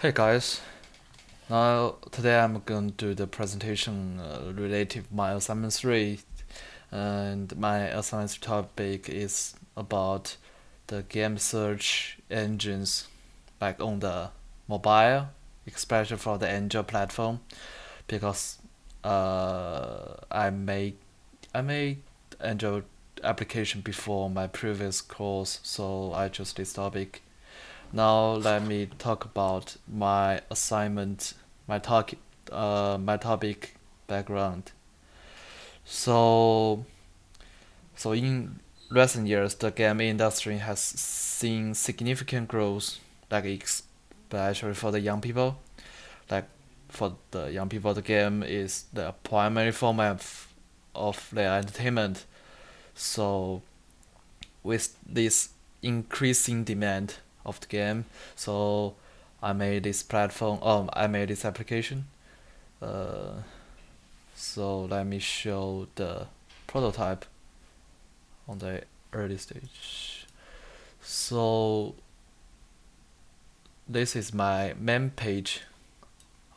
Hey guys, now today I'm going to do the presentation related to my assignment 3, and my assignment topic is about the game search engines like on the mobile, especially for the Android platform, because I made Android application before my previous course, so I chose this topic. Now let me talk about my assignment, my topic background. So, so in recent years, the game industry has seen significant growth, like especially for the young people. Like for the young people, the game is the primary form of their entertainment. So with this increasing demand of the game, so I made this application. Uh, so let me show the prototype on the early stage. So this is my main page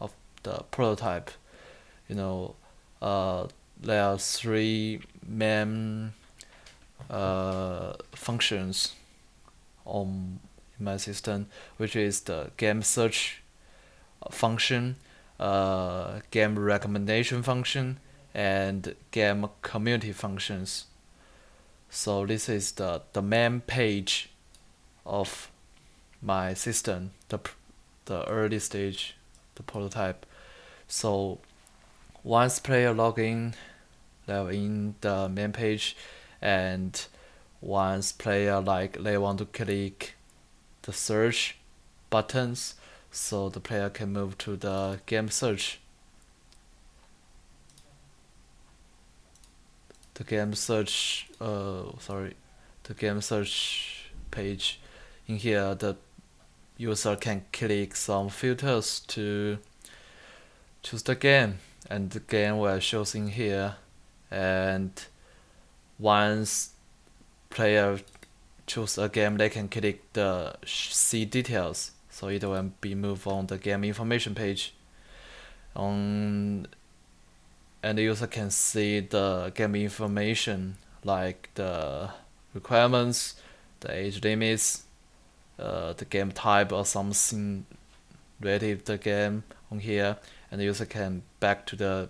of the prototype. You know, uh, there are three main functions on my system, which is the game search function, game recommendation function, and game community functions. So this is the main page of my system, the early stage, the prototype. So once player log in, they're in the main page, and once player like they want to click the search buttons, so the player can move to the game search. The game search, the game search page. In here, the user can click some filters to choose the game, and the game will show in here. And once player choose a game, they can click the see details, so it will be moved on the game information page. On and the user can see the game information like the requirements, the age limits, the game type or something related to the game on here, and the user can back to the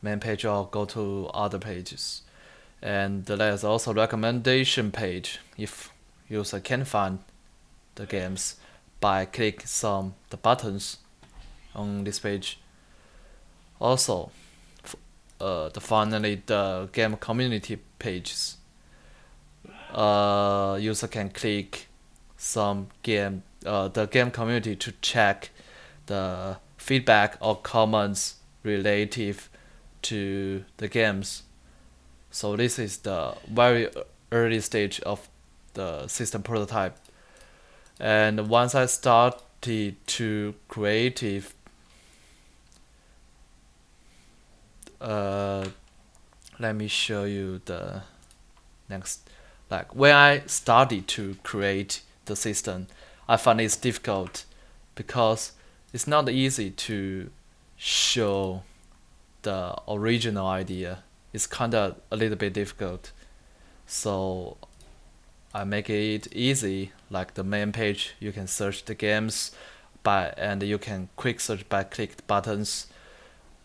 main page or go to other pages. And there's also recommendation page if user can find the games by click some the buttons on this page. Also, finally the game community pages. User can click some the game community to check the feedback or comments relative to the games. So this is the very early stage of the system prototype. And once I started to creative, uh, let me show you the next. Like when I started to create the system, I find it's difficult because it's not easy to show the original idea. It's kind of a little bit difficult. So I make it easy, like the main page. You can search the games and you can quick search by click buttons.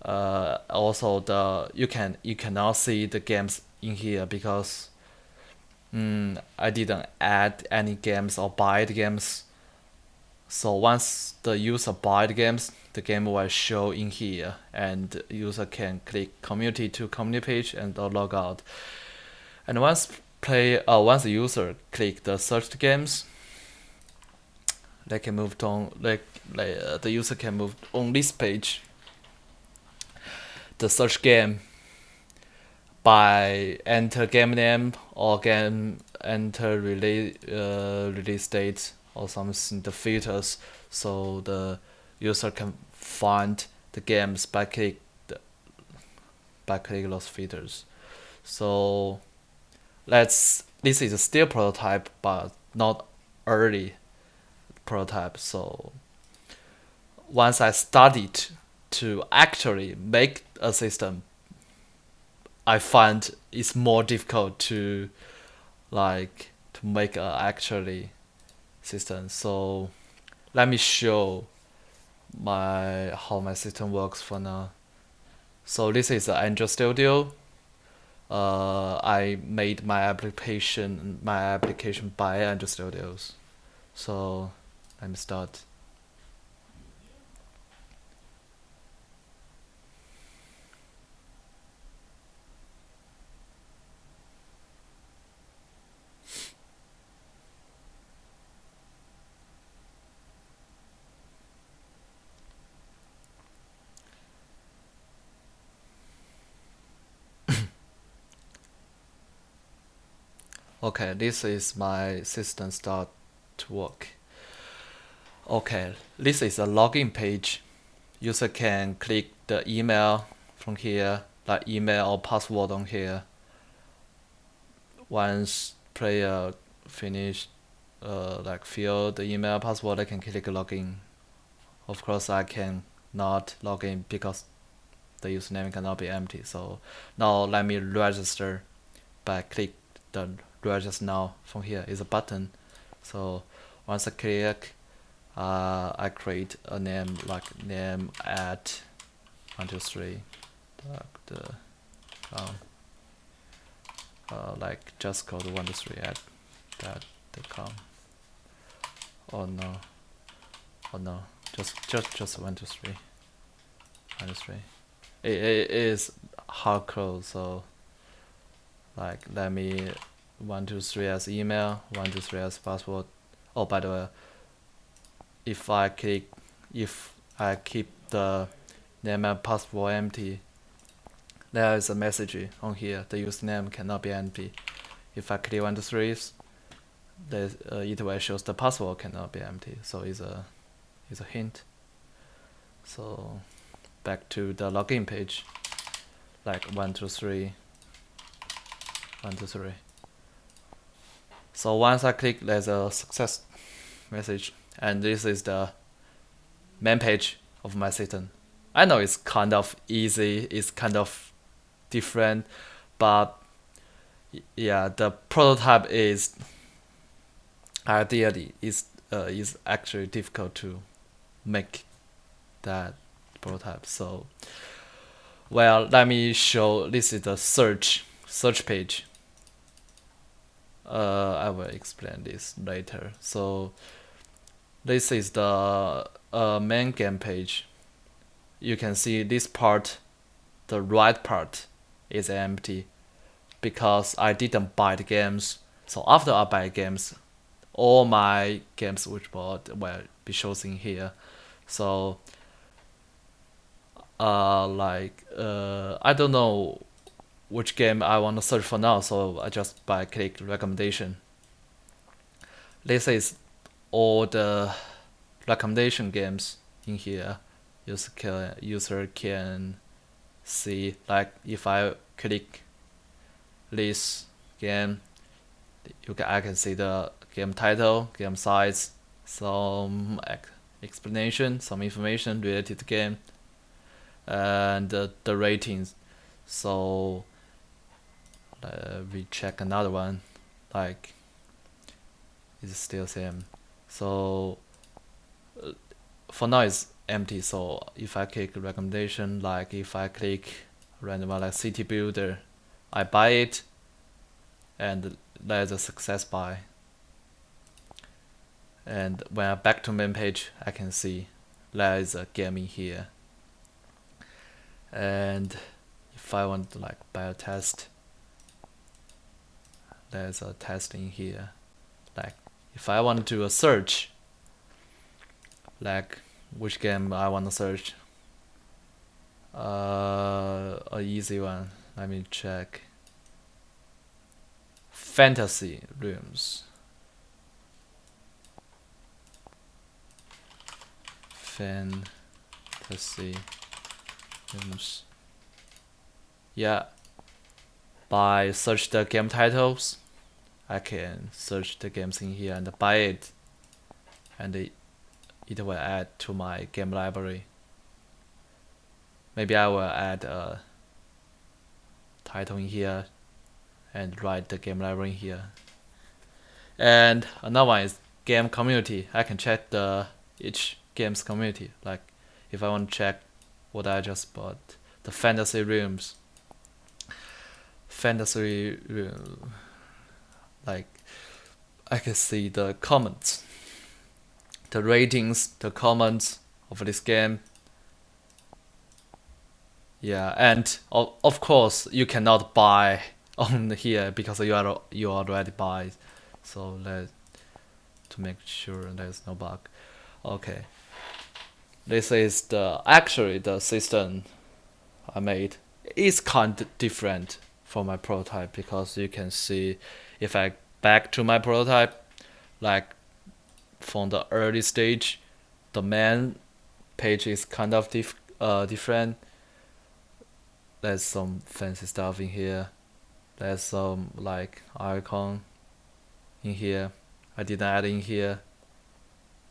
Also, you cannot see the games in here because I didn't add any games or buy the games. So once the user buy the games, the game will show in here, and user can click community to community page and log out. And once the user click the searched games, they can move on. The user can move on this page, the search game, by enter game name or enter release date or something, the filters, so the user can find the games by click those filters. So this is still prototype but not early. prototype. So once I started to actually make a system, I find it's more difficult to make a actually system. So let me show how my system works for now. So this is Android Studio. I made my application by Android Studios. So let me start. Okay, this is my system start to work. Okay, this is a login page. User can click the email from here, like email or password on here. Once player finish, fill the email password, I can click login. Of course, I can not log in because the username cannot be empty. So now let me register by click the register now. From here is a button. So once I click, I create a name like name at 123 like just code 123 at that.com. Oh no, just 123. It is hard code, so like let me 123 as email, 123 as password. Oh, by the way, if I keep the name and password empty, there is a message on here. The username cannot be empty. If I click 123, it will shows the password cannot be empty. So it's a hint. So back to the login page, like 123. So once I click, there's a success message, and this is the main page of my system. I know it's kind of easy, it's kind of different, but yeah, the prototype is ideally is actually difficult to make that prototype. So well, let me show. This is the search page. I will explain this later. So this is the main game page. You can see this part, the right part is empty because I didn't buy the games. So after I buy games, all my games which will be shown in here. So I don't know which game I want to search for now, so I just click recommendation. This is all the recommendation games in here. User can see, like if I click this game, I can see the game title, game size, some explanation, some information related to game, and the ratings. So we check another one, like it's still same. So for now it's empty. So if I click recommendation, like if I click random one like city builder, I buy it, and there's a success buy. And when I back to main page, I can see there is a game in here. And if I want to buy a test, there's a test in here. Like if I want to do a search, like which game I want to search, a easy one. Let me check. Fantasy Rooms. Fantasy Rooms. Yeah. By search the game titles, I can search the games in here and buy it. and it will add to my game library. Maybe I will add a title in here and write the game library here. And another one is game community. I can check each game's community. Like if I want to check what I just bought, the fantasy realms. Like I can see the comments, the ratings, the comments of this game. Yeah, and of course you cannot buy on here because you already buy. So to make sure there's no bug. Okay, this is actually the system I made. It's kind of different from my prototype because you can see if I back to my prototype, like from the early stage, the main page is kind of different. There's some fancy stuff in here. There's some like icon in here. I didn't add in here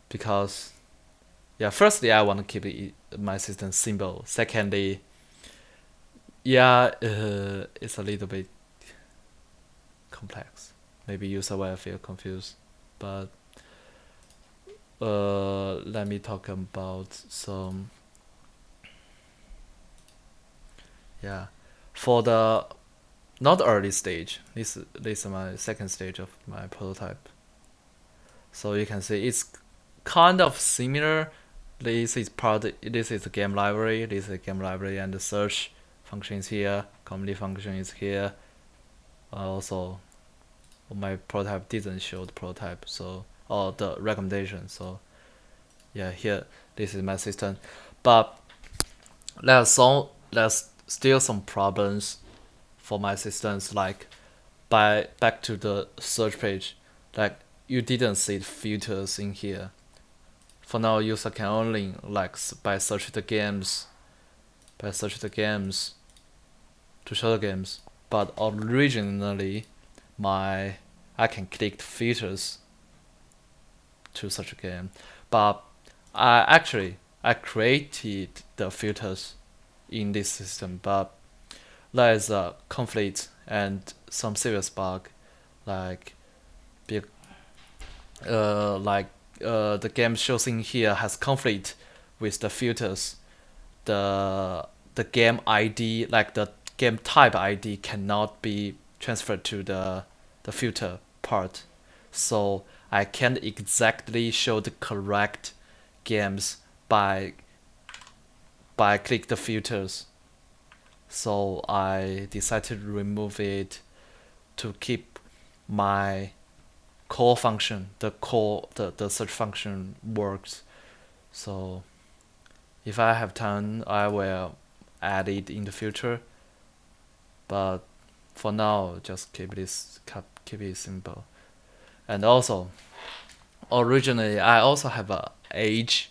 because, yeah, firstly I want to keep my system simple. Secondly, yeah, it's a little bit complex. Maybe user will feel confused, but let me talk about some. Yeah, for the not early stage. This is my second stage of my prototype. So you can see it's kind of similar. This is the game library. This is the game library, and the search function is here. Community function is here. Also, my prototype didn't show the prototype, so or the recommendation. So yeah, here this is my system, but there's still some problems for my systems. Like back to the search page, like you didn't see the filters in here. For now, user can only like by search the games to show the games. But originally, I can click the filters to such a game. But I created the filters in this system, but there is a conflict and some serious bug, like the game shows in here has conflict with the filters. The game ID, like the game type ID, cannot be transferred to the filter part, so I can't exactly show the correct games by click the filters. So I decided to remove it to keep my core function, the search function works. So if I have time, I will add it in the future. But for now, just keep it simple. And also, originally I also have a age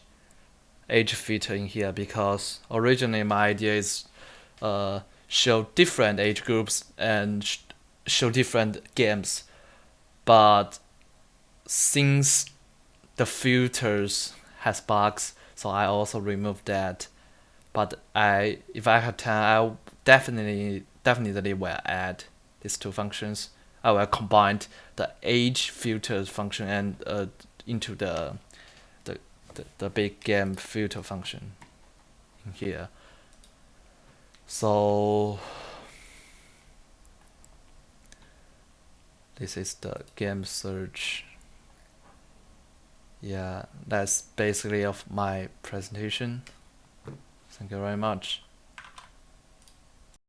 filter in here because originally my idea is show different age groups and show different games, but since the filters has bugs, so I also removed that. But if I have time, I definitely will add these two functions. I will combine the age filters function and into the big game filter function in here. So this is the game search. Yeah, that's basically of my presentation. Thank you very much.